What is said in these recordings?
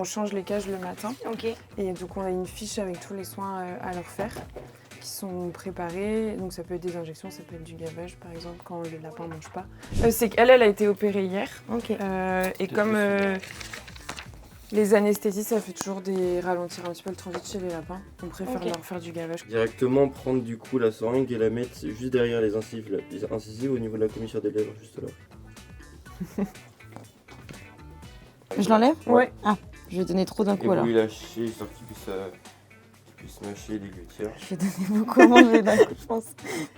On change les cages le matin. Ok. Et donc on a une fiche avec tous les soins à leur faire qui sont préparés. Donc ça peut être des injections, ça peut être du gavage par exemple quand le lapin ne mange pas. C'est qu'elle a été opérée hier. Ok. Et comme les anesthésies, ça fait toujours ralentir un petit peu le transit chez les lapins. On préfère leur faire du gavage. Directement prendre du coup la seringue et la mettre juste derrière les incisives au niveau de la commissure des lèvres, juste là. Je l'enlève? Ouais. Ah, je vais donner trop d'un Et coup vous alors. lui lâchez, histoire qu'il puisse mâcher les glutières. Je vais donner beaucoup à manger d'un coup, je pense.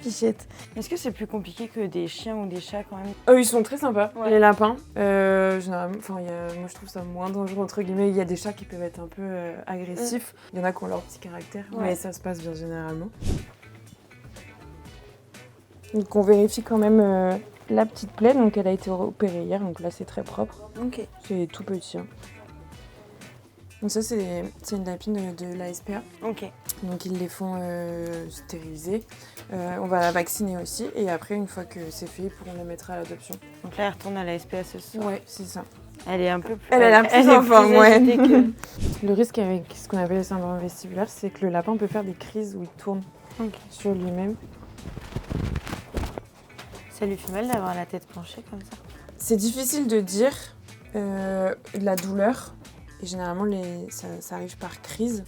Pichette. Est-ce que c'est plus compliqué que des chiens ou des chats quand même? Ils sont très sympas, Ouais. les lapins. Généralement, moi je trouve ça moins dangereux entre guillemets. Il y a des chats qui peuvent être un peu agressifs. Il y en a qui ont leur petit caractère, mais ça se passe bien généralement. Donc on vérifie quand même la petite plaie. Donc elle a été opérée hier, donc là c'est très propre. Ok. C'est tout petit. Hein. Donc ça c'est une lapine de l'ASPA. Ok. Donc ils les font stériliser. On va la vacciner aussi et après une fois que c'est fait, ils pourront la mettre à l'adoption. Donc là, elle retourne à la SPA ce soir. Ouais, c'est ça. Elle est un peu plus. Elle est plus en forme, ouais. agitée que... Le risque avec ce qu'on appelle le syndrome vestibulaire, c'est que le lapin peut faire des crises où il tourne sur lui-même. Ça lui fait mal d'avoir la tête penchée comme ça? C'est difficile de dire la douleur. Et généralement, ça arrive par crise.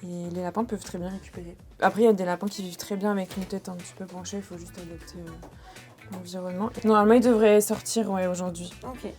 Et les lapins peuvent très bien récupérer. Après, il y a des lapins qui vivent très bien avec une tête un petit peu penchée. Il faut juste adapter l'environnement. Normalement, ils devraient sortir aujourd'hui. Ok.